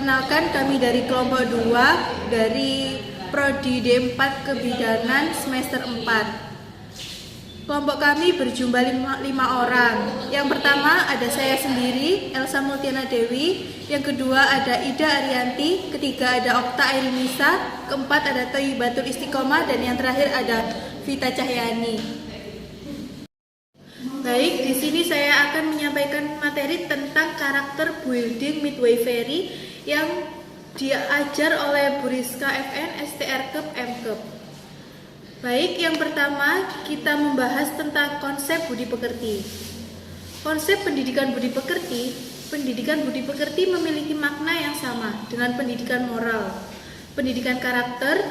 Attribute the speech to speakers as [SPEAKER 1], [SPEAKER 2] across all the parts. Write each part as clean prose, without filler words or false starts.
[SPEAKER 1] Perkenalkan, kami dari kelompok 2 dari Prodi D4 Kebidanan semester 4. Kelompok kami berjumlah 5 orang. Yang pertama ada saya sendiri, Elsa Multiana Dewi. Yang kedua ada Ida Arianti. Ketiga ada Okta Airinisa. Keempat ada Thayyibatul Istiqomah. Dan yang terakhir ada Vita Cahyani. Baik, di sini saya akan menyampaikan materi tentang karakter building midwifery yang diajar oleh Bu Rizka FN, STR-Kep, M-Kep. Baik, yang pertama kita membahas tentang konsep budi pekerti. Konsep pendidikan budi pekerti memiliki makna yang sama dengan pendidikan moral, pendidikan karakter,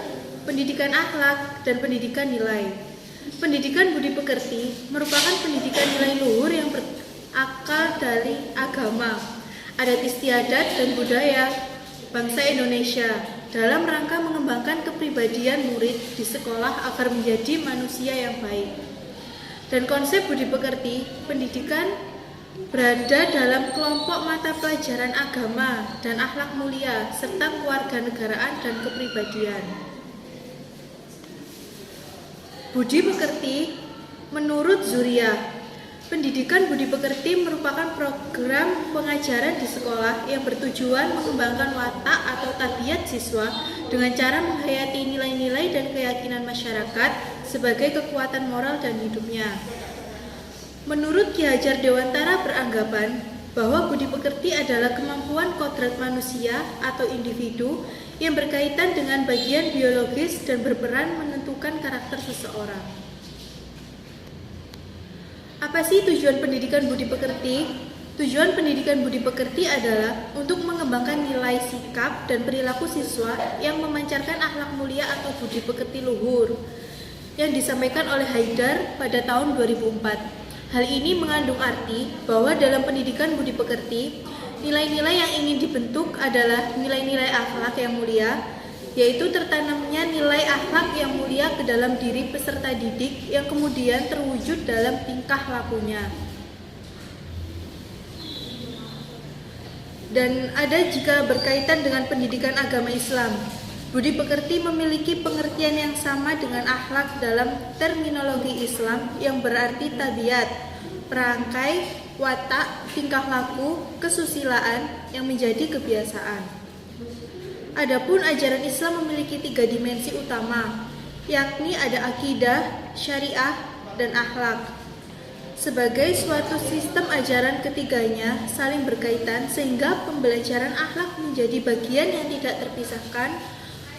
[SPEAKER 1] pendidikan akhlak, dan pendidikan nilai. Pendidikan budi pekerti merupakan pendidikan nilai luhur yang berakar dari agama, adat istiadat, dan budaya bangsa Indonesia dalam rangka mengembangkan kepribadian murid di sekolah agar menjadi manusia yang baik. Dan konsep budi pekerti pendidikan berada dalam kelompok mata pelajaran agama dan akhlak mulia serta kewarganegaraan dan kepribadian. Budi pekerti menurut Zuria, pendidikan budi pekerti merupakan program pengajaran di sekolah yang bertujuan mengembangkan watak atau tabiat siswa dengan cara menghayati nilai-nilai dan keyakinan masyarakat sebagai kekuatan moral dan hidupnya. Menurut Ki Hajar Dewantara beranggapan bahwa budi pekerti adalah kemampuan kodrat manusia atau individu yang berkaitan dengan bagian biologis dan berperan menentukan karakter seseorang. Apa sih tujuan pendidikan budi pekerti? Tujuan pendidikan budi pekerti adalah untuk mengembangkan nilai sikap dan perilaku siswa yang memancarkan akhlak mulia atau budi pekerti luhur yang disampaikan oleh Haidar pada tahun 2004. Hal ini mengandung arti bahwa dalam pendidikan budi pekerti, nilai-nilai yang ingin dibentuk adalah nilai-nilai akhlak yang mulia, yaitu tertanamnya nilai akhlak yang mulia ke dalam diri peserta didik yang kemudian terwujud dalam tingkah lakunya. Dan ada jika berkaitan dengan pendidikan agama Islam, budi pekerti memiliki pengertian yang sama dengan akhlak dalam terminologi Islam yang berarti tabiat, perangkai, watak, tingkah laku, kesusilaan yang menjadi kebiasaan. Adapun ajaran Islam memiliki 3 dimensi utama, yakni ada akidah, syariah, dan akhlak. Sebagai suatu sistem ajaran ketiganya saling berkaitan sehingga pembelajaran akhlak menjadi bagian yang tidak terpisahkan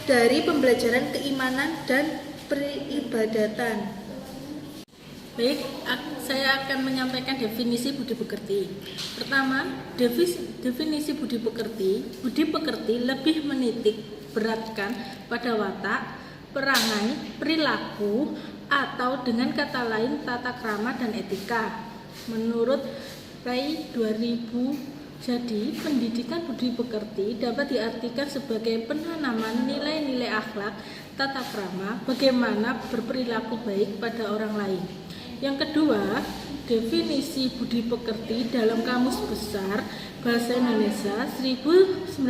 [SPEAKER 1] dari pembelajaran keimanan dan peribadatan.
[SPEAKER 2] Baik, saya akan menyampaikan definisi budi pekerti. Pertama, definisi budi pekerti lebih menitik beratkan pada watak, perangai, perilaku, atau dengan kata lain tata krama dan etika. Menurut Rai 2000, jadi, pendidikan budi pekerti dapat diartikan sebagai penanaman nilai-nilai akhlak, tata krama, bagaimana berperilaku baik pada orang lain. Yang kedua, definisi budi pekerti dalam Kamus Besar Bahasa Indonesia 1989,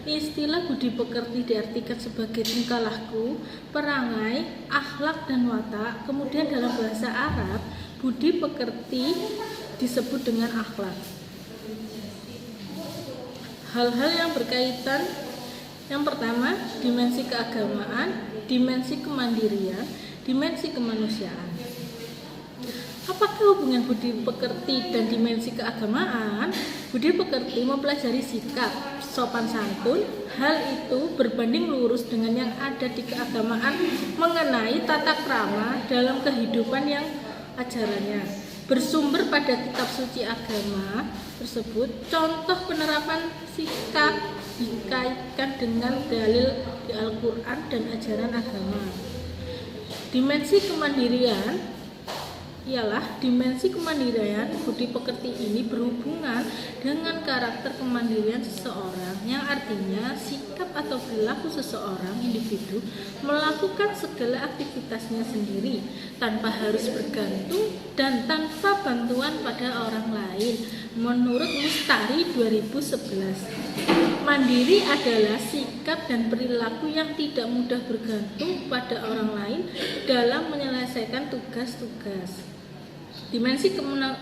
[SPEAKER 2] istilah budi pekerti diartikan sebagai tingkah laku, perangai, akhlak, dan watak. Kemudian dalam bahasa Arab, budi pekerti disebut dengan akhlak. Hal-hal yang berkaitan, yang pertama, dimensi keagamaan, dimensi kemandirian, dimensi kemanusiaan. Apakah hubungan budi pekerti dan dimensi keagamaan? Budi pekerti mempelajari sikap, sopan santun. Hal itu berbanding lurus dengan yang ada di keagamaan mengenai tata krama dalam kehidupan yang ajarannya bersumber pada kitab suci agama tersebut. Contoh penerapan sikap dikaitkan dengan dalil di Al-Quran dan ajaran agama. Dimensi kemandirian ialah dimensi kemandirian budi pekerti ini berhubungan dengan karakter kemandirian seseorang, yang artinya sikap atau perilaku seseorang individu melakukan segala aktivitasnya sendiri tanpa harus bergantung dan tanpa bantuan pada orang lain. Menurut Mustari 2011, mandiri adalah sikap dan perilaku yang tidak mudah bergantung pada orang lain dalam menyelesaikan tugas-tugas. Dimensi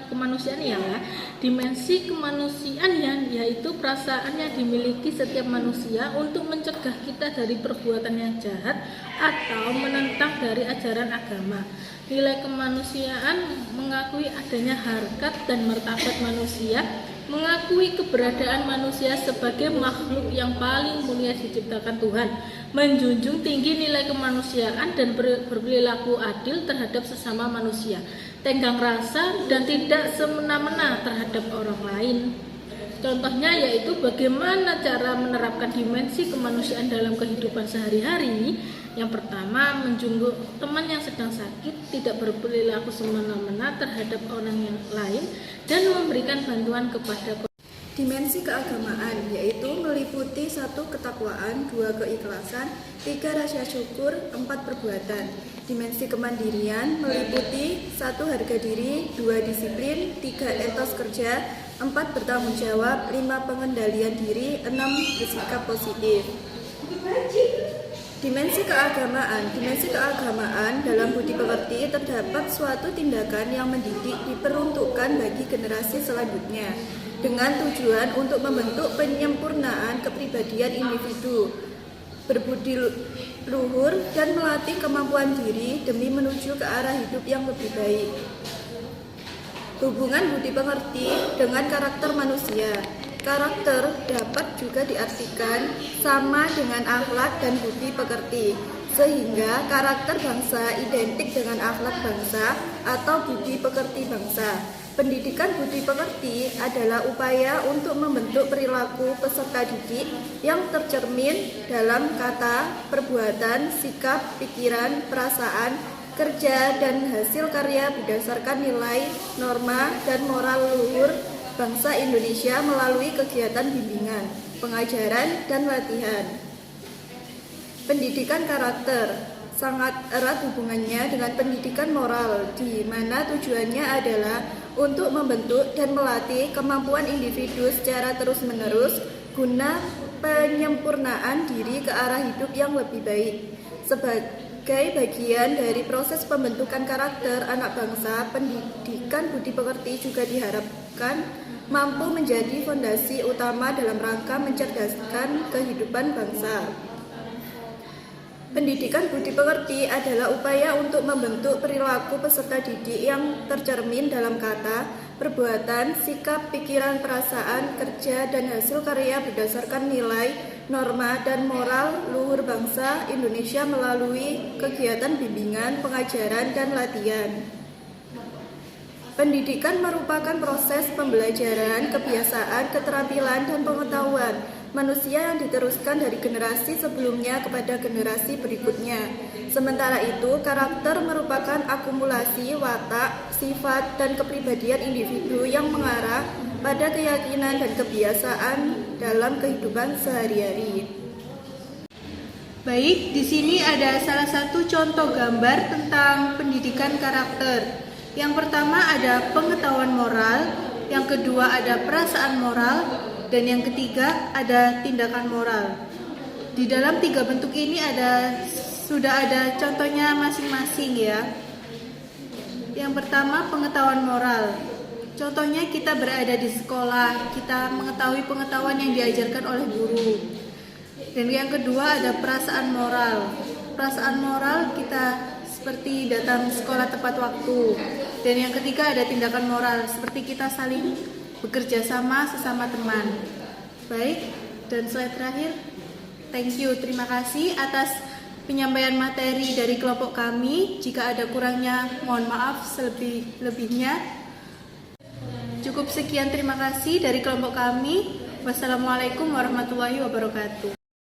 [SPEAKER 2] kemanusiaan ialah dimensi kemanusiaan yaitu perasaan yang dimiliki setiap manusia untuk mencegah kita dari perbuatan yang jahat atau menentang dari ajaran agama. Nilai kemanusiaan mengakui adanya harkat dan martabat manusia, mengakui keberadaan manusia sebagai makhluk yang paling mulia diciptakan Tuhan, menjunjung tinggi nilai kemanusiaan dan berperilaku adil terhadap sesama manusia, tenggang rasa dan tidak semena-mena terhadap orang lain. Contohnya yaitu bagaimana cara menerapkan dimensi kemanusiaan dalam kehidupan sehari-hari. Yang pertama, menjunjung teman yang sedang sakit, tidak berperilaku semena-mena terhadap orang yang lain, dan memberikan bantuan kepada.
[SPEAKER 1] Dimensi keagamaan yaitu meliputi 1. Ketakwaan, 2. Keikhlasan, 3. Rasa syukur, 4. Perbuatan. Dimensi kemandirian meliputi 1. Harga diri, 2. Disiplin, 3. Etos kerja, 4. Bertanggung jawab, 5. Pengendalian diri, 6. Bersikap positif. Dimensi keagamaan dalam budi pekerti terdapat suatu tindakan yang mendidik diperuntukkan bagi generasi selanjutnya dengan tujuan untuk membentuk penyempurnaan kepribadian individu, berbudi luhur dan melatih kemampuan diri demi menuju ke arah hidup yang lebih baik. Hubungan budi pekerti dengan karakter manusia. Karakter dapat juga diartikan sama dengan akhlak dan budi pekerti, sehingga karakter bangsa identik dengan akhlak bangsa atau budi pekerti bangsa. Pendidikan budi pekerti adalah upaya untuk membentuk perilaku peserta didik yang tercermin dalam kata, perbuatan, sikap, pikiran, perasaan, kerja, dan hasil karya berdasarkan nilai, norma, dan moral luhur bangsa Indonesia melalui kegiatan bimbingan, pengajaran, dan latihan. Pendidikan karakter sangat erat hubungannya dengan pendidikan moral, di mana tujuannya adalah untuk membentuk dan melatih kemampuan individu secara terus-menerus guna penyempurnaan diri ke arah hidup yang lebih baik. Sebagai bagian dari proses pembentukan karakter anak bangsa, pendidikan budi pekerti juga diharapkan mampu menjadi fondasi utama dalam rangka mencerdaskan kehidupan bangsa. Pendidikan budi pekerti adalah upaya untuk membentuk perilaku peserta didik yang tercermin dalam kata, perbuatan, sikap, pikiran, perasaan, kerja, dan hasil karya berdasarkan nilai, norma, dan moral luhur bangsa Indonesia melalui kegiatan bimbingan, pengajaran, dan latihan. Pendidikan merupakan proses pembelajaran, kebiasaan, keterampilan, dan pengetahuan manusia yang diteruskan dari generasi sebelumnya kepada generasi berikutnya. Sementara itu, karakter merupakan akumulasi watak, sifat, dan kepribadian individu yang mengarah pada keyakinan dan kebiasaan dalam kehidupan sehari-hari. Baik, di sini ada salah satu contoh gambar tentang pendidikan karakter. Yang pertama ada pengetahuan moral, yang kedua ada perasaan moral, dan yang ketiga ada tindakan moral. Di dalam 3 bentuk ini sudah ada contohnya masing-masing ya. Yang pertama pengetahuan moral. Contohnya kita berada di sekolah, kita mengetahui pengetahuan yang diajarkan oleh guru. Dan yang kedua ada perasaan moral. Perasaan moral kita seperti datang sekolah tepat waktu. Dan yang ketiga ada tindakan moral, seperti kita saling bekerja sama sesama teman. Baik, dan slide terakhir. Thank you, terima kasih atas penyampaian materi dari kelompok kami. Jika ada kurangnya, mohon maaf selebih-lebihnya. Cukup sekian, terima kasih dari kelompok kami. Wassalamualaikum warahmatullahi wabarakatuh.